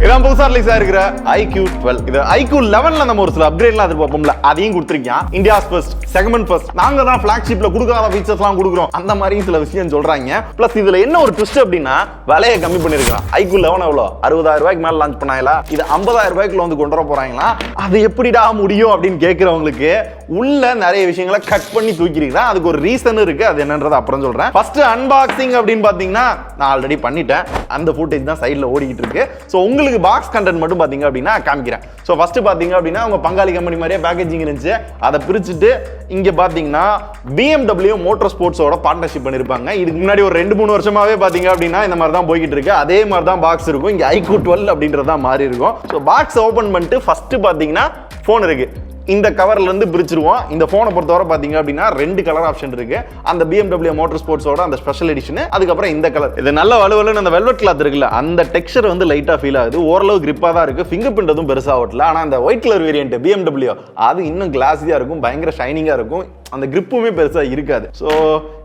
இதான் புதுசா release ஆயிருக்கிற iQOO 12. இது iQOO 11ல நம்ம ஒரு சில அப்கிரேட்லாம் எதிர்பார்ப்போம்ல, அதையும் கொடுத்துருக்கோம். இந்தியாஸ் ஃபர்ஸ்ட், செக்மெண்ட் ஃபர்ஸ்ட், நாங்க தான் ஃபிளாக்ஷிப்ல கொடுக்காத ஃபீச்சர்ஸ்லாம் கொடுக்குறோம், அந்த மாதிரி சில விஷயம் சொல்றாங்க. பிளஸ் இதுல என்ன ஒரு ட்விஸ்ட் அப்படின்னா விலையை கம்மி பண்ணிருக்கான். iQOO 11 எவ்வளோ 60,000 ரூபாய்க்கு மேல லான்ச் பண்ணாங்களா, இது 50,000 ரூபாய்க்குள்ள வந்து கொண்டு வர போறாங்களா, அது எப்படிடா முடியும் அப்படின்னு கேட்கறவங்களுக்கு உள்ள நிறைய விஷயங்களை கட் பண்ணி தூக்கிருக்கான். அதுக்கு ஒரு ரீசன் இருக்கு, அது என்னன்றது அப்புறம் சொல்றேன். ஃபர்ஸ்ட் அன்பாக்சிங் அப்படின்னு பாத்தீங்கன்னா நான் ஆல்ரெடி பண்ணிட்டேன், அந்த ஃபுட்டேஜ் தான் சைடுல ஓடிக்கிட்டு இருக்கு. ஸோ உங்களுக்கு பாக்ஸ் கண்டென்ட் மட்டும் பாத்தீங்க அப்படின்னா காமிக்கிறேன். ஸோ ஃபர்ஸ்ட் பாத்தீங்க அப்படின்னா அவங்க பங்காளி கம்பெனி மாதிரியே பேக்கேஜிங் இருந்துச்சு, அதை பிரிச்சுட்டு இங்க பாத்தீங்கன்னா BMW மோட்டார் ஸ்போர்ட்ஸோட பார்ட்னர்ஷிப் பண்ணிருப்பாங்க. இதுக்கு முன்னாடி ஒரு 2-3 வருஷமாவே பாத்தீங்க அப்படின்னா இந்த மாதிரி தான் போய்கிட்டு இருக்கு. அதே மாதிரி தான் பாக்ஸ் இருக்கும். இங்க iQOO 12 அப்படின்றது தான் மாறி இருக்கும். ஸோ பாக்ஸ் ஓபன் பண்ணிட்டு ஃபர்ஸ்ட் பாத்தீங்கன்னா போன் இருக்கு, இந்த கவர்ல இருந்து பிரிச்சிருவோம். இந்த போனை பொறுத்தவரை பாத்தீங்க அப்படின்னா 2 கலர் ஆப்ஷன் இருக்கு. அந்த BMW மோட்டார் ஸ்போர்ட்ஸோட அந்த ஸ்பெஷல் எடிஷன், அதுக்கப்புறம் இந்த கலர். இது நல்ல வலுவலுன்னு அந்த வெல்வெட் கிளாத் இருக்குல்ல, அந்த டெக்ஸ்சர் வந்து லைட்டா ஃபீல் ஆகுது. ஓரளவு கிரிப்பா தான் இருக்கு, ஃபிங்கர் பிரிண்ட் எதுவும் பெருசா ஓட்டல. ஆனா அந்த ஒயிட் கலர் வேரியன்ட் BMW அது இன்னும் கிளாஸியா இருக்கும், பயங்கர ஷைனிங்கா இருக்கும், அந்த கிரிப்புமே பெருசா இருக்காது. ஸோ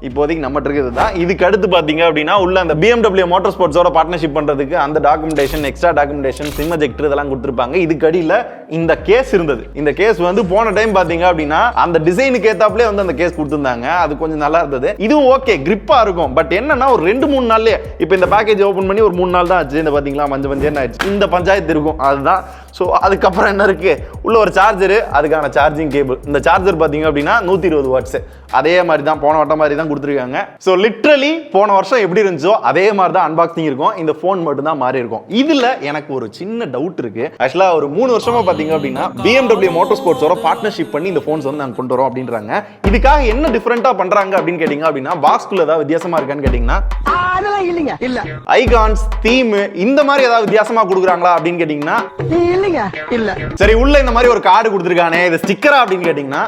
இப்போதைக்கு நம்ம இருக்கிறது தான். இதுக்கு அடுத்து பாத்தீங்க அப்படின்னா உள்ள அந்த BMW மோட்டார் ஸ்போர்ட்ஸோட பார்ட்னர்ஷிப் பண்றதுக்கு அந்த documentation, extra documentation, sim ejector இதெல்லாம் கொடுத்துருப்பாங்க. இதுக்கு அடியில் இந்த கேஸ் இருந்தது. இந்த கேஸ் வந்து போன டைம் பாத்தீங்க அப்படின்னா அந்த டிசைனுக்கு ஏத்தாப்லயே வந்து அந்த கேஸ் கொடுத்திருந்தாங்க, அது கொஞ்சம் நல்லா இருந்தது. இதுவும் ஓகே, கிரிப்பா இருக்கும். பட் என்னன்னா ஒரு 2-3 நாள்லயே, இப்போ இந்த பேக்கேஜ் ஓபன் பண்ணி ஒரு 3 நாள் தான் ஆச்சு, இந்த பாத்தீங்களா மஞ்சள் ஆயிடுச்சு, இந்த பஞ்சாயத்து இருக்கும் அதுதான். ஸோ அதுக்கப்புறம் என்ன இருக்கு, உள்ள ஒரு சார்ஜரு, அதுக்கான சார்ஜிங் கேபிள். இந்த சார்ஜர் பாத்தீங்க அப்படின்னா 120 வாட்ஸ், அதே மாதிரி தான் போன வட்டம் மாதிரி தான் கொடுத்துருக்காங்க. ஸோ லிட்ரலி போன வருஷம் எப்படி இருந்துச்சோ அதே மாதிரி தான் அன்பாக்சிங் இருக்கும். இந்த போன் மட்டும் தான் மாறி இருக்கும். இதுல எனக்கு ஒரு சின்ன டவுட் இருக்கு. ஆக்சுவலா ஒரு 3 வருஷமா பாத்தீங்க அப்படின்னா BMW மோட்டார் ஸ்போர்ட்ஸோட பார்ட்னர்ஷிப் பண்ணி இந்த போன்ஸ் வந்து நாங்க கொண்டு வரோம் அப்படின்றாங்க. இதுக்காக என்ன டிஃபரெண்டா பண்றாங்க அப்படின்னு கேட்டீங்க அப்படின்னா, பாக்ஸ்குள்ள ஏதாவது வித்தியாசமா இருக்கான்னு கேட்டீங்கன்னா இல்ல. ஐகான்ஸ், தீம் இந்த மாதிரி ஏதாவது வித்தியாசமா கொடுக்குறாங்களா அப்படின்னு கேட்டீங்கன்னா இல்ல. சரி, உள்ள இந்த மாதிரி ஒரு கார்டு கொடுத்திருக்கானே, இது ஸ்டிக்கரா அப்படின்னு கேட்டீங்கன்னா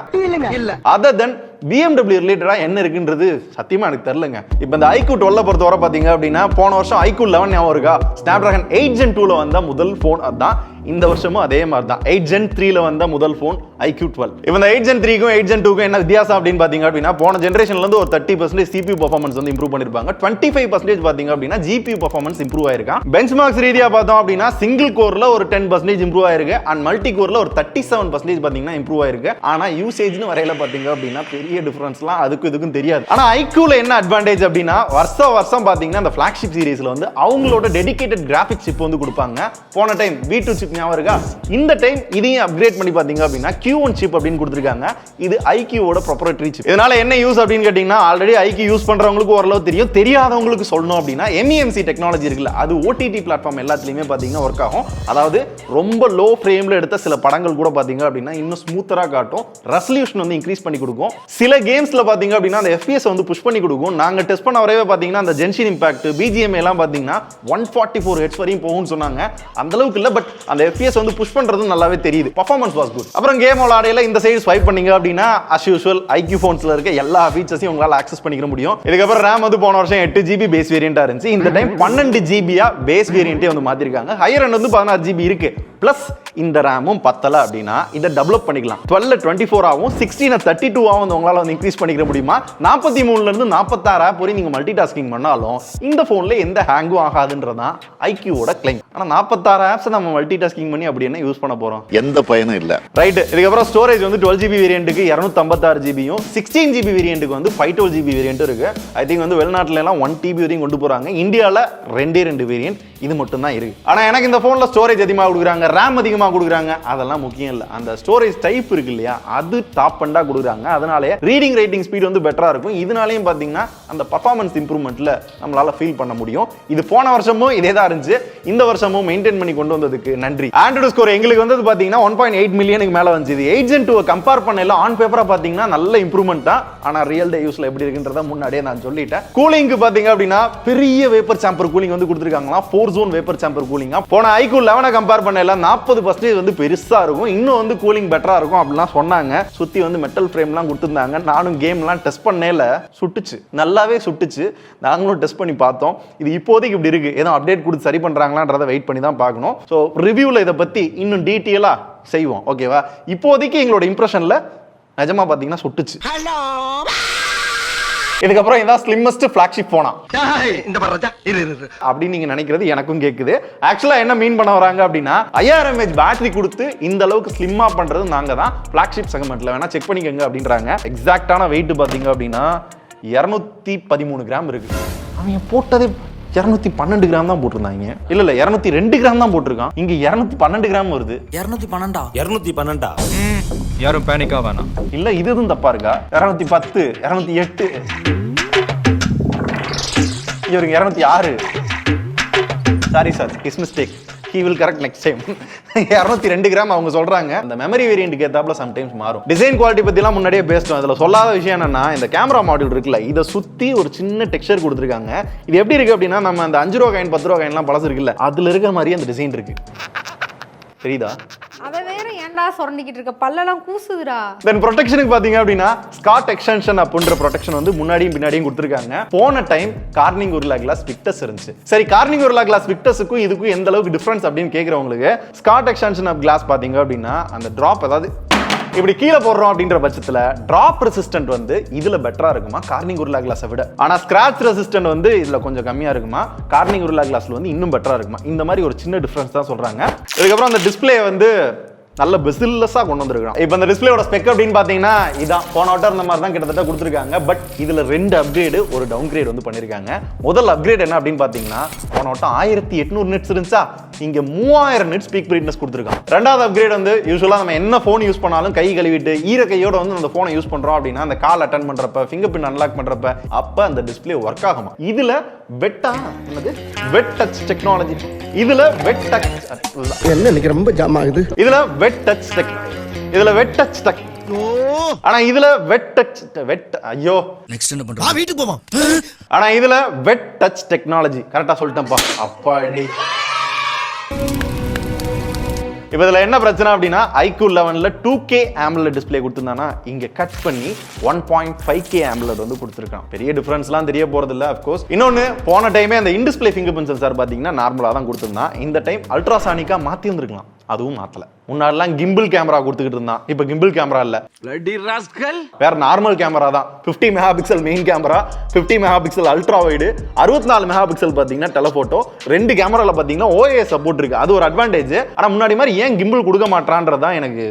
இல்ல. அதர் தென் BMW ரிலேட்டடா என்ன இருக்குன்றது சத்தியமா எனக்கு தெரியலங்க. இப்போ இந்த iQOO 12 பொறுத்தவரை பாத்தீங்க அப்படின்னா போன வருஷம் iQOO 11 ஞாபகம் இருக்கா, Snapdragon 8 Gen 2ல வந்த முதல் போன் அதான். இந்த வருஷமும் அதே மாதிரி தான் 8 Gen 3ல வந்த முதல் போன் iQOO 12. இப்போ இந்த 8 Gen 3க்கும் 8 Gen 2க்கும் என்ன வித்தியாசம் அப்படின்னு பாத்தீங்க அப்படின்னா, போன ஜெனரேஷன்ல இருந்து ஒரு 30% CPU பெர்ஃபார்மன்ஸ் வந்து இம்ப்ரூவ் பண்ணிருப்பாங்க. 25% பாத்தீங்க அப்படின்னா GPU பெர்ஃபார்மன்ஸ் இம்ப்ரூவ் ஆயிருக்கா. பெஞ்ச்மார்க்ஸ் ரீதியா பார்த்தோம் அப்படின்னா சிங்கிள் கோர்ல ஒரு 10% இம்ப்ரூவ் ஆயிருக்கு, அண்ட் மல்டி கோர்ல ஒரு 37% பாத்தீங்கன்னா இம்ப்ரூவ் ஆயிருக்கு. ஆனா யூசேஜ்னு வரையில பாத்தீங்க அப்படின்னா பெரிய டிஃபரன்ஸ்லாம் அதுக்கு இதுக்கும் தெரியாது. ஆனா iQOOல என்ன அட்வான்டேஜ் அப்படின்னா, வருஷம் பாத்தீங்கன்னா அந்த ஃபிளாக்ஷிப் சீரிஸ்ல வந்து அவங்களோட டெடிகேட்டட் கிராபிக்ஸ் சிப் வந்து கொடுப்பாங்க. போன டைம் V2 சிப் ஞாபகம் இருக்கா, இந்த டைம் இதையும் அப்கிரேட் பண்ணி பாத்தீங்க அப்படின்னா Q1 சிப் அப்படின்னு கொடுத்திருக்காங்க. இது iQOட ப்ரொப்ரைட்டரி சிப். இதனால என்ன யூஸ் அப்படின்னு கேட்டீங்கன்னா, ஆல்ரெடி iQOO யூஸ் பண்றவங்களுக்கு ஓரளவு தெரியும், தெரியாதவங்களுக்கு சொல்லணும் அப்படின்னா MEMC டெக்னாலஜி இருக்குல்ல, அது OTT பிளாட்ஃபார்ம் எல்லாத்துலயுமே பாத்தீங்கன்னா ஒர்க் ஆகும். அதாவது ரொம்ப லோ ஃப்ரேம்ல எடுத்த சில படங்கள் கூட பாத்தீங்க அப்படின்னா இன்னும் ஸ்மூத்தரா காட்டும், ரெசல்யூஷன் வந்து இன்க்ரீஸ் பண்ணி கொடுக்கும். சில கேம்ஸ்ல பாத்தீங்க அப்படின்னா அந்த FPS வந்து புஷ் பண்ணி கொடுக்கும். நாங்க டெஸ்ட் பண்ண வரவே பாத்தீங்கன்னா அந்த ஜென்ஷின் இம்பாக்ட், BGM எல்லாம் பாத்தீங்கன்னா 144 ஹெர்ட்ஸ் வரையும் போகும்னு சொன்னாங்க. அந்த அளவுக்கு இல்ல, பட் அந்த FPS வந்து புஷ் பண்றது நல்லாவே தெரியுது. Performance was good. அப்புறம் கேம் விளையாடையில இந்த சைடு ஸ்வைப் பண்ணீங்க அப்படின்னா as usual iQOO phonesல இருக்க எல்லா ஃபீச்சர்ஸையும் உங்களால ஆக்சஸ் பண்ணிக்க முடியும். இதுக்கப்புறம் RAM வந்து போன வருஷம் 8 GB பேஸ் வேரியண்டா இருந்துச்சு, இந்த டைம் 12 GB பேஸ் வேரியண்டே வந்து மாத்திருக்காங்க. ஹையர் எண்ட் வந்து 16 GB இருக்கு. பிளஸ் இந்த ரேமும் பத்தல அப்படின்னா இதை டெவலப் பண்ணிக்கலாம். 12 24 ஆகும், 16 32 ஆகும் உங்களால வந்து இன்க்ரீஸ் பண்ணிக்க முடியுமா. 43ல இருந்து 46 ஆப் வரை நீங்க மல்டி டாஸ்கிங் பண்ணாலும் இந்த போன்ல எந்த ஹேங்கும் ஆகாதுன்றதான் iQOட கிளைம். ஆனா 46 ஆப்ஸ் நம்ம மல்டி டாஸ்கிங் பண்ணி அப்படி என்ன யூஸ் பண்ண போறோம், எந்த பயனும் இல்ல. ரைட். இதுக்கப்புறம் ஸ்டோரேஜ் வந்து 12 GB வேரியண்ட்டுக்கு 256 GBயும் 16 GB வேரியண்ட்டுக்கு வந்து 512 GB வேரியண்ட்டும் இருக்கு. ஐ திங்க் வந்து வெளிநாட்டுல எல்லாம் 1 TB வரையும் கொண்டு போறாங்க. இந்தியால 2 வேரியண்ட் இது மட்டும் தான் இருக்கு. ஆனா எனக்கு இந்த போன்ல ஸ்டோரேஜ் அதிகமாக கொடுக்குறாங்க, RAM அதிகமாக கொடுக்குறாங்க, அதெல்லாம் முக்கியம் இல்ல. அந்த ஸ்டோரேஜ் டைப் இருக்கு இல்லையா, அது டாப் அண்டா கொடுக்குறாங்க. அதனாலே ரீடிங் ரைட்டிங் ஸ்பீட் வந்து பெட்டரா இருக்கும். இதனாலயும் பாத்தீங்கன்னா அந்த பெர்ஃபார்மன்ஸ் இம்ப்ரூவ்மெண்ட்ல நம்மளால ஃபீல் பண்ண முடியும். இது போன வருஷமும் இதே தான் இருந்துச்சு, இந்த வருஷமும் மெயின்டைன் பண்ணி கொண்டு வந்ததுக்கு நன்றி. ஆண்ட்ராய்டு ஸ்கோர் எங்களுக்கு வந்து பாத்தீங்கன்னா 1.8 மில்லியனுக்கு மேல வந்துச்சு. 8 Gen 2 கம்பேர் பண்ணல ஆன் பேப்பரா பாத்தீங்கன்னா நல்ல இம்ப்ரூவ்மெண்ட் தான். ஆனா ரியல் டே யூஸ்ல எப்படி இருக்குன்றத முன்னாடியே நான் சொல்லிட்டேன். கூலிங்க்கு பாத்தீங்க அப்படின்னா பெரிய வேப்பர் சாம்பர் கூலிங் வந்து கொடுத்திருக்காங்களா, 4 zone வேப்பர் சாம்பர் கூலிங்கா. போன iQOO 11 கம்பேர் பண்ணல 40% வந்து பெருசா இருக்கும், இன்னும் வந்து கூலிங் பெட்டரா இருக்கும் அப்படிலாம் சொன்னாங்க. சுத்தி வந்து மெட்டல் ஃப்ரேம்லாம் கொடுத்திருந்தாங்க. நானும் கேம்லாம் டெஸ்ட் பண்ணேல, சுட்டுச்சு, நல்லாவே சுட்டுச்சு. நாங்களும் டெஸ்ட் பண்ணி பார்த்தோம். இது இப்போதைக்கு இப்படி இருக்கு, ஏதோ அப்டேட் கொடுத்து சரி பண்றாங்களான்றதை வெயிட் பண்ணி தான் பார்க்கணும். ஸோ ரிவ்யூல இதை பத்தி இன்னும் டீட்டெயிலா செய்வோம், ஓகேவா. இப்போதைக்கு எங்களோட இம்ப்ரெஷன்ல நிஜமா பாத்தீங்கன்னா சுட்டுச்சு. இதுக்கப்புறம் இதான் ஸ்லிம்மஸ்ட் ஃபிளாக்ஷிப் போனா இந்த பரஜா அப்படின்னு நீங்க நினைக்கிறது எனக்கும் கேக்குது. ஆக்சுவலா என்ன மீன் பண்ண வராங்க அப்படின்னா 5000 mAh பேட்டரி கொடுத்து இந்த அளவுக்கு ஸ்லிம்மா பண்றது நாங்க தான் ஃபிளாக்ஷிப் செக்மெண்ட்ல வேணா செக் பண்ணிக்கங்க அப்படின்றாங்க. எக்ஸாக்டான வெயிட் பாத்தீங்க அப்படின்னா 213 கிராம் இருக்கு. அவங்க போட்டதே 212 கிராம் தான் போட்டிருந்தாங்க. இல்ல 202 கிராம் தான் போட்டிருக்கான். இங்க 212 கிராம் வருது. 212 யாரும் பேனிக்கா வேணாம். இல்ல இது எதுவும் தப்பா இருக்கா? 210 208 இவருக்கு 206. Sorry sir, is mistake. he will correct next time. 202 gram அவங்க சொல்றாங்க. அந்த மெமரி வேரியன்ட்க்கு ஏத்தாப்ல சம்டைம்ஸ் மாறும். டிசைன் குவாலிட்டி பத்திலாம் முன்னாடியே பேசணும். அதுல சொல்லாத விஷயம் என்னன்னா, இந்த கேமரா மாடியூல் இருக்குல்ல, இதை சுத்தி ஒரு சின்ன டெக்ஸ்சர் கொடுத்துருக்காங்க. இது எப்படி இருக்கு அப்படின்னா, நம்ம அந்த 5 ரூபா காயின் 10 ரூபா காயின்லாம் பழசு இருக்குல்ல, அதுல இருக்கிற மாதிரி அந்த டிசைன் இருக்கு. தெரியுதா? அத வேற ஏன்டா சொரண்டிக்கிட்டு இருக்க, பல்லெல்லாம் கூசுதுடா. தென் ப்ரொடெக்ஷனுக்கு பாத்தீங்க அப்படின்னா ஸ்காட் எக்ஸ்டென்ஷன் அப்படின்ற ப்ரொடெக்ஷன் வந்து முன்னாடியும் பின்னாடியும் கொடுத்துருக்காங்க. போன time Corning Gorilla Glass Victus இருந்துச்சு. சரி, கார்னிங் கொரில்லா கிளாஸ் விக்டஸுக்கும் இதுக்கும் எந்த அளவுக்கு டிஃபரன்ஸ் அப்படின்னு கேட்கறவங்களுக்கு, ஸ்காட் எக்ஸ்டென்ஷன் ஆஃப் கிளாஸ் பாத்தீங்க அப்படின்னா அந்த டிராப், அதாவது இப்படி கீழே போடுறோம் அப்படின்ற பட்சத்துல டிராப் ரெசிஸ்டன்ட் வந்து இதுல பெட்டரா இருக்குமா கார்னிங் கொரில்லா கிளாஸை விட. ஆனா ஸ்கிராட்ச் ரெசிஸ்டன்ட் வந்து இதுல கொஞ்சம் கம்மியா இருக்குமா, கார்னிங் கொரில்லா கிளாஸ்ல வந்து இன்னும் பெட்டரா இருக்குமா. இந்த மாதிரி ஒரு சின்ன டிஃபரன்ஸ் தான் சொல்றாங்க. இதுக்கப்புறம் அந்த டிஸ்பிளே வந்து நல்ல பெசில்லஸா கொண்டு வந்திருக்காங்க. இப்போ இந்த டிஸ்பிளேயோட ஸ்பெக் அப்படின்னு பாத்தீங்கன்னா இதான் போன ஆட்டர் இந்த மாதிரி தான் கிட்டத்தட்ட கொடுத்துருக்காங்க. பட் இதுல 2 அப்கிரேடு ஒரு டவுன் கிரேட் வந்து பண்ணிருக்காங்க. முதல் அப்கிரேட் என்ன அப்படின்னு பாத்தீங்கன்னா, போன ஆட்டம் 1800 நிட்ஸ் இருந்துச்சா, இங்க 3000 நிட்ஸ் பீக் பிரைட்னஸ் கொடுத்துருக்காங்க. ரெண்டாவது அப்கிரேட் வந்து யூசுவலா நம்ம என்ன போன் யூஸ் பண்ணாலும் கை கழுவிட்டு ஈர கையோட வந்து அந்த போனை யூஸ் பண்றோம் அப்படின்னா, அந்த கால் அட்டன் பண்றப்ப ஃபிங்கர் பிரிண்ட் அன்லாக் பண்றப்ப அப்ப அந்த டிஸ்பிளே ஒர்க் ஆகுமா. இதுல வெட்டா என்னது வெட் டச் டெக்னாலஜி, இதுல வெட் டச் என்ன இன்னைக்கு ரொம்ப ஜாம் ஆகுது. இதுல வெட் டச் டெக், இதுல வெட் டச் டெக், ஆனா இதுல வெட் டச் வெட் ஐயோ நெக்ஸ்ட் என்ன பண்றோம்? வீட்டுக்கு போவோம். ஆனா இதுல வெட் டச் டெக்னாலஜி கரெக்டா சொல்லிட்டேன்ப்பா. அப்பாடி. இப்போ இதுல என்ன பிரச்சனை அப்படின்னா, iQOO 11ல 2K AMOLED டிஸ்பிளே கொடுத்திருந்தானா, இங்க கட் பண்ணி 1.5K AMOLED வந்து கொடுத்திருக்கான். பெரிய டிஃபரன்ஸ்லாம் தெரிய போறது இல்ல ஆஃப் கோர்ஸ். இன்னொன்னு, போன டைமே அந்த in display finger print sensor பாத்தீங்கன்னா நார்மலா தான் கொடுத்திருந்தான். இந்த டைம் அல்ட்ராசானிக்கா மாத்தி வந்திருக்கலாம். அதுவும் மாத்தல. முன்னாடிலாம் கிம்பிள் கேமரா கொடுத்துக்கிட்டு இருந்தான். இப்போ கிம்பிள் கேமரா இல்ல, வேற நார்மல் கேமரா தான். 50 mega pixel main camera, 50 mega pixel ultra wide, 64 mega pixel பாத்தீங்கன்னா டெலபோட்டோ. 2 கேமரால பாத்தீங்கன்னா OIS சப்போர்ட் இருக்கு. அது ஒரு அட்வான்டேஜ். ஆனா முன்னாடி மாதிரி ஏன் கிம்பிள் கொடுக்க மாட்டான்றதான் எனக்கு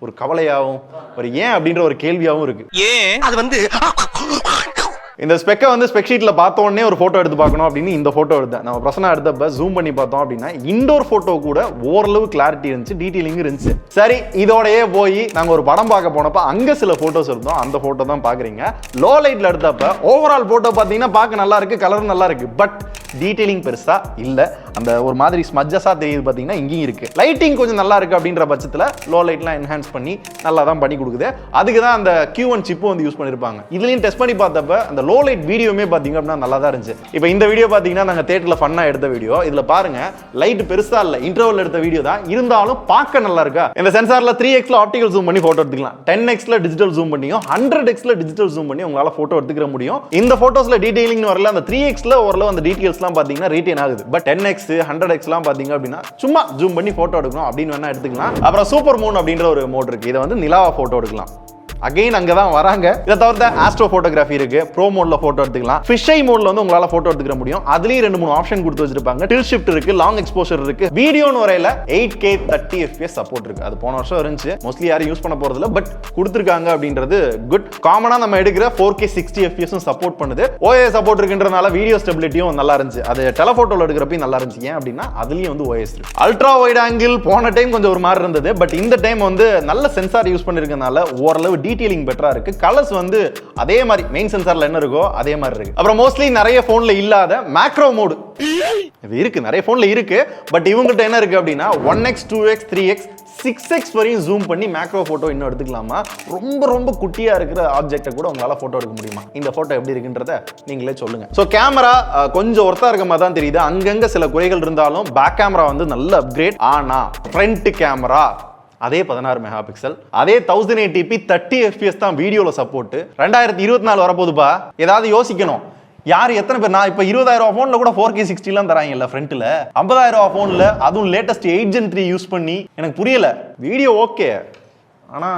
ஒரு கவலையாவும், ஒரு ஏன் அப்படின்ற ஒரு கேள்வியாவும் இருக்கு. ஏன் அது வந்து இந்த ஸ்பெக்கை வந்து ஸ்பெக் ஷீட்ல பார்த்த உடனே ஒரு போட்டோ எடுத்து பார்க்கணும் அப்படின்னு இந்த போட்டோ எடுத்தேன். நம்ம பிரசனா எடுத்தப்ப ஜூம் பண்ணி பார்த்தோம் அப்படின்னா இன்டோர் போட்டோ கூட ஓரளவு கிளாரிட்டி இருந்துச்சு, டீடைலிங் இருந்துச்சு. சரி, இதோடயே போய் நாங்க ஒரு படம் பார்க்க போனப்ப அங்க சில போட்டோஸ் இருந்தோம். அந்த போட்டோ தான் பாக்குறீங்க. லோ லைட்ல எடுத்தப்ப ஓவரால் போட்டோ பாத்தீங்கன்னா பார்க்க நல்லா இருக்கு, கலர் நல்லா இருக்கு. பட் டீடைலிங் பெருசா இல்ல, அந்த ஒரு மாதிரி ஸ்மஜஸா தெரியுது. பாத்தீங்கன்னா இங்கேயும் இருக்கு. லைட்டிங் கொஞ்சம் நல்லா இருக்கு அப்படின்ற பட்சத்துல லோ லைட்லாம் என்ஹான்ஸ் பண்ணி நல்லா தான் பண்ணி கொடுக்குது. அதுக்கு தான் அந்த Q1 சிப் வந்து யூஸ் பண்ணிருப்பாங்க. இதுலயும் டெஸ்ட் பண்ணி பார்த்தப்ப அந்த லோ லைட் வீடியோமே பாத்தீங்க அப்படின்னா நல்லா தான் இருந்துச்சு. இப்போ இந்த வீடியோ பாத்தீங்கன்னா நாங்க தியேட்டர்ல ஃபன்னா எடுத்த வீடியோ. இதுல பாருங்க, லைட் பெருசா இல்ல, இன்டர்வல் எடுத்த வீடியோ தான். இருந்தாலும் பார்க்க நல்லா இருக்கா. இந்த சென்சார்ல 3xல ஆப்டிகல் ஜூம் பண்ணி போட்டோ எடுத்துக்கலாம், 10xல டிஜிட்டல் ஜூம் பண்ணியும் 100xல டிஜிட்டல் ஜூம் பண்ணி உங்களால போட்டோ எடுத்துக்க முடியும். இந்த போட்டோஸ்ல டீடைலிங் வரல, அந்த 3xல ஓரளவு அந்த டீடைல்ஸ்லாம் பாத்தீங்கன்னா ரீடைன் ஆகுது. பட் 10x 100xலாம் பாத்தீங்க அப்படின்னா சும்மா ஜூம் பண்ணி போட்டோ எடுக்கணும் அப்படின்னு வேணா எடுத்துக்கலாம். அப்புறம் சூப்பர் மூன் அப்படின்ற ஒரு மோட் இருக்கு. இதை வந்து நிலாவா போட்டோ எடுக்கலாம். அகைன் அங்க தான் வராங்க. இதை தவிர்த்து ஆஸ்ட்ரோ போட்டோகிராஃபி இருக்கு. ப்ரோ மோட்ல போட்டோ எடுத்துக்கலாம். ஃபிஷ் ஐ மோட்ல வந்து உங்களால போட்டோ எடுத்துக்க முடியும். அதுலயும் 2-3 ஆப்ஷன் கொடுத்து வச்சிருப்பாங்க. டில் ஷிஃப்ட் இருக்கு, லாங் எக்ஸ்போஷர் இருக்கு. வீடியோன்னு வரையில 8K 30 FPS சப்போர்ட் இருக்கு. அது போன வருஷம் இருந்துச்சு, மோஸ்ட்லி யாரும் யூஸ் பண்ண போறது இல்ல. பட் கொடுத்துருக்காங்க அப்படின்றது குட். காமனா நம்ம எடுக்கிற 4K 60 FPS சப்போர்ட் பண்ணுது. OIS சப்போர்ட் இருக்குன்றனால வீடியோ ஸ்டெபிலிட்டியும் நல்லா இருந்துச்சு. அது டெலபோட்டோல எடுக்கிறப்ப நல்லா இருந்துச்சு. ஏன் அப்படின்னா அதுலயும் வந்து OIS இருக்கு. அல்ட்ரா வைட் ஆங்கிள் போன டைம் கொஞ்சம் ஒரு மாதிரி இருந்தது. பட் இந்த டைம் வந்து நல்ல சென்சார் யூஸ் பண்ணிருக்கனால ஓரளவு டீடைலிங் பெட்டரா இருக்கு. கலர்ஸ் வந்து அதே மாதிரி மெயின் சென்சார்ல என்ன இருக்கோ அதே மாதிரி இருக்கு. அப்புறம் மோஸ்ட்லி நிறைய போன்ல இல்லாத மேக்ரோ மோட் இது இருக்கு, நிறைய போன்ல இருக்கு. பட் இவங்ககிட்ட என்ன இருக்கு அப்படின்னா 1x 2x 3x 6x வரையும் ஜூம் பண்ணி மேக்ரோ போட்டோ இன்னும் எடுத்துக்கலாமா. ரொம்ப ரொம்ப குட்டியா இருக்கிற ஆப்ஜெக்ட்டை கூட உங்களால போட்டோ எடுக்க முடியுமா. இந்த போட்டோ எப்படி இருக்குன்றத நீங்களே சொல்லுங்க. சோ கேமரா கொஞ்சம் ஒர்த்தா இருக்க மாதிரி தான் தெரியுது. அங்கங்க சில குறைகள் இருந்தாலும் பேக் கேமரா வந்து நல்ல அப்கிரேட். ஆனா ஃப்ரண்ட் கேமரா அதே 16 மெகா பிக்சல், அதே 1080p 30 FPS தான் வீடியோல சப்போர்ட். 2024 வரப்போகுதுப்பா. ஏதாவது யோசிக்கணும். யார் எத்தனை பேர், நான் இப்போ 20,000 போன்ல கூட 4K 60 தராங்கல்ல ஃப்ரண்ட்ல, 50,000 போன்ல அதுவும் லேட்டஸ்ட் 8 Gen 3 யூஸ் பண்ணி எனக்கு புரியல. வீடியோ ஓகே, ஆனா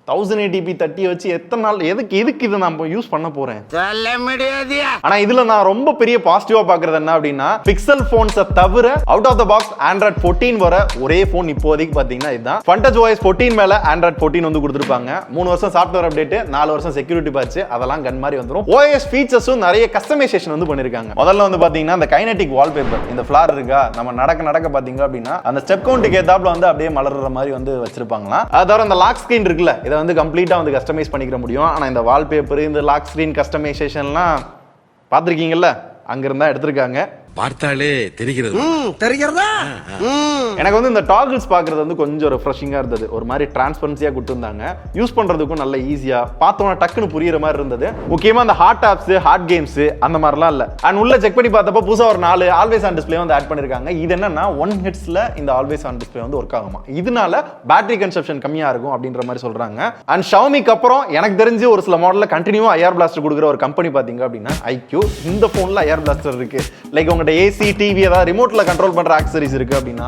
1080p 30 வச்சு எத்தனை நாள் எதுக்கு இதை நான் யூஸ் பண்ண போறேன்? சொல்ல முடியாது. ஆனா இதுல நான் ரொம்ப பெரிய பாசிட்டிவா பாக்குறது என்ன அப்படின்னா, பிக்சல் போன்ஸை தவிர out of the box Android 14 வர ஒரே போன் இப்போதைக்கு பாத்தீங்கன்னா இதுதான். ஃபண்டச் OS 14 மேல ஆண்ட்ராய்ட் 14 வந்து கொடுத்துருப்பாங்க. 3 வருஷம் சாஃப்ட்வேர் அப்டேட், 4 வருஷம் செக்யூரிட்டி பேட்ச், அதெல்லாம் கன் மாதிரி வந்துரும். OS ஃபீச்சர்ஸும் நிறைய கஸ்டமைசேஷன் வந்து பண்ணிருக்காங்க. முதல்ல வந்து பாத்தீங்கன்னா இந்த கைனெட்டிக் வால்பேப்பர், இந்த ஃபிளார் இருக்கா, நம்ம நடக்க பாத்தீங்க அப்படின்னா அந்த ஸ்டெப் கவுண்ட்டுக்கு ஏத்தாப்புல வந்து அப்படியே மலர்ற மாதிரி வந்து வச்சிருப்பாங்களாம். அது தவிர அந்த லாக் ஸ்கிரீன் இருக்குல்ல, இதை வந்து கம்ப்ளீட்டா வந்து கஸ்டமைஸ் பண்ணிக்க முடியும். ஆனா இந்த வால்பேப்பர், இந்த லாக் ஸ்கிரீன் கஸ்டமைசேஷன்லாம் பார்த்திருக்கீங்கல்ல, அங்க இருந்தா எடுத்திருக்காங்க. பார்த்தாலே தெரிகிறது. தெரிகிறதா? எனக்கு வந்து இந்த டாகிள்ஸ் பார்க்கறது வந்து கொஞ்சம் ரெஃப்ரெஷிங்காக இருந்தது. ஒரு மாதிரி டிரான்ஸ்பரன்சியாக கொடுத்துருந்தாங்க. யூஸ் பண்ணுறதுக்கும் நல்ல ஈஸியாக, பார்த்தோன்னா டக்குன்னு புரியுற மாதிரி இருந்தது. முக்கியமாக அந்த ஹாட் ஆப்ஸ், ஹாட் கேம்ஸ் அந்த மாதிரிலாம் இல்லை. அண்ட் உள்ள செக் பண்ணி பார்த்தப்போ புதுசாக ஒரு 4 ஆல்வேஸ் ஆன் டிஸ்பிளே வந்து ஆட் பண்ணியிருக்காங்க. இது என்னன்னா 1 ஹெட்ஸில் இந்த ஆல்வேஸ் ஆன் டிஸ்பிளே வந்து ஒர்க் ஆகுமா, இதனால பேட்டரி கன்சப்ஷன் கம்மியாக இருக்கும் அப்படின்ற மாதிரி சொல்கிறாங்க. அண்ட் ஷாமிக்கு அப்புறம் எனக்கு தெரிஞ்சு ஒரு சில மாடலில் கண்டினியூவாக ஐஆர் பிளாஸ்டர் கொடுக்குற ஒரு கம்பெனி பார்த்தீங்க அப்படின்னா IQ. இந்த ஃபோனில் ஐஆர் பிளாஸ்டர் இருக்கு. லைக் உங்கள்கிட்ட ஏசி, டிவி ஏதாவது ரிமோட்ல கண்ட்ரோல் பண்ற ஆக்சசரிஸ் இருக்கு அப்படின்னா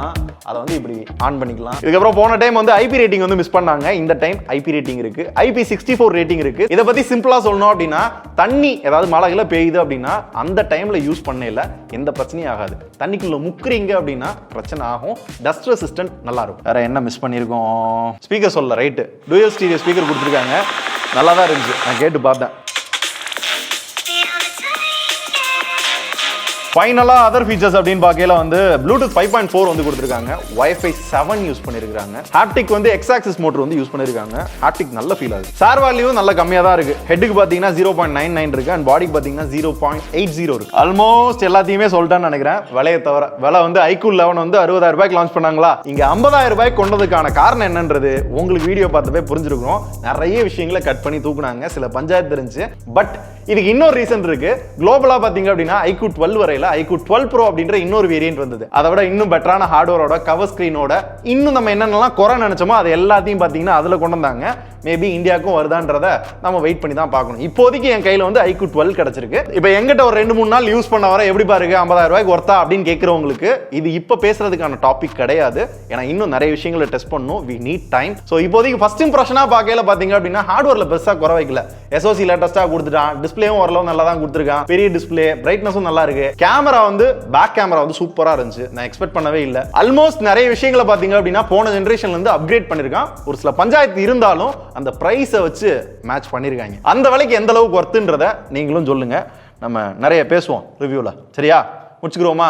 அதை வந்து இப்படி ஆன் பண்ணிக்கலாம். இதுக்கப்புறம் போன டைம் வந்து IP ரேட்டிங் வந்து மிஸ் பண்ணாங்க. இந்த டைம் IP ரேட்டிங் இருக்கு, IP64 ரேட்டிங் இருக்கு. இதை பத்தி சிம்பிளா சொல்லணும் அப்படின்னா, தண்ணி ஏதாவது மழைகளை பெய்யுது அப்படின்னா அந்த டைம்ல யூஸ் பண்ணல எந்த பிரச்சனையும் ஆகாது. தண்ணிக்குள்ள முக்குறீங்க அப்படின்னா பிரச்சனை ஆகும். டஸ்ட் ரெசிஸ்டன்ட் நல்லா இருக்கும். வேற என்ன மிஸ் பண்ணிருக்கோம்? ஸ்பீக்கர் சொல்ல ரைட்டு, டூயல் ஸ்டீரியோ ஸ்பீக்கர் கொடுத்துருக்காங்க. நல்லா தான் இருந்துச்சு, நான் கேட்டு பார்த்தேன். ஃபைனலா அதர் ஃபீச்சர்ஸ் அப்படின்னு பார்க்கல வந்து ப்ளூடூத் 5.4 வந்து கொடுத்துருக்காங்க. Wi-Fi 7 யூஸ் பண்ணிருக்காங்க. ஹாப்டிக் வந்து எக்ஸ் ஆக்சிஸ் மோட்டர் வந்து யூஸ் பண்ணிருக்காங்க. ஹாப்டிக் நல்ல ஃபீல் ஆகுது. சார் வேல்யூ நல்ல கம்மியா தான் இருக்கு. ஹெட்டுக்கு பாத்தீங்கன்னா 0.99 இருக்கு அண்ட் பாடிக்கு பாத்தீங்கன்னா 0.80 இருக்கு. ஆல்மோஸ்ட் எல்லாத்தையுமே சொல்லிட்டேன்னு நினைக்கிறேன். விலையை தவிர விலை வந்து iQOO 11 வந்து 60,000 ரூபாய்க்கு லான்ச் பண்ணாங்களா, இங்க 50,000 ரூபாய்க்கு கொண்டதுக்கான காரணம் என்னன்றது உங்களுக்கு வீடியோ பார்த்தப்பே புரிஞ்சிருக்கும். நிறைய விஷயங்களை கட் பண்ணி தூக்குனாங்க, சில பஞ்சாயத்து இருந்துச்சு. பட் இதுக்கு இன்னொரு ரீசன் இருக்கு. குளோபலா பாத்தீங்க அப்படின்னா iQOO 12 வரையில iQOO 12 Pro அப்படின்ற இன்னொரு வேரியன்ட் வந்தது. அதை விட இன்னும் பெட்டரான ஹார்ட்வேரோட, கவர் ஸ்கிரீனோட, இன்னும் நம்ம என்னென்னலாம் குறை நினைச்சோமோ அது எல்லாத்தையும் பாத்தீங்கன்னா அதுல கொண்டு வந்தாங்க. மேபி இந்தியாவுக்கும் வருதான்றத நம்ம வெயிட் பண்ணி தான் பார்க்கணும். இப்போதைக்கு என் கையில வந்து iQOO 12 கிடைச்சிருக்கு. இப்போ எங்கிட்ட ஒரு 2-3 நாள் யூஸ் பண்ண வர எப்படி பாருங்க 50,000 ரூபாய்க்கு ஒர்த்தா அப்படின்னு கேட்கறவங்களுக்கு இது இப்போ பேசுறதுக்கான டாபிக் கிடையாது. ஏன்னா இன்னும் நிறைய விஷயங்களை டெஸ்ட் பண்ணணும். We need time. ஸோ இப்போதைக்கு ஃபர்ஸ்ட் இம்ப்ரெஷனா பார்க்கல பாத்தீங்க அப்படின்னா ஹார்ட்வேர்ல பெருசா குறை வைக்கல. SoC லேட்டஸ்டா கொடுத்துட்டான், டிஸ்பிளேவும் ஓரளவு நல்லா தான் கொடுத்துருக்கான். பெரிய டிஸ்பிளே, பிரைட்னஸும் நல்லா இருக்கு. கேமரா வந்து பேக் கேமரா வந்து சூப்பரா இருந்துச்சு. நான் எக்ஸ்பெக்ட் பண்ணவே இல்லை. ஆல்மோஸ்ட் நிறைய விஷயங்களை பாத்தீங்க அப்படின்னா போன ஜெனரேஷன்ல இருந்து அப்கிரேட் பண்ணிருக்கான். ஒரு சில பஞ்சாயத்து இருந்தாலும் அந்த பிரைஸை வச்சு மேட்ச் பண்ணிருக்காங்க. அந்த விலைக்கு எந்த அளவுக்கு ஒர்த்துன்றத நீங்களும் சொல்லுங்க. நம்ம நிறைய பேசுவோம் ரிவ்யூல. சரியா, முடிச்சுக்கிறோமா?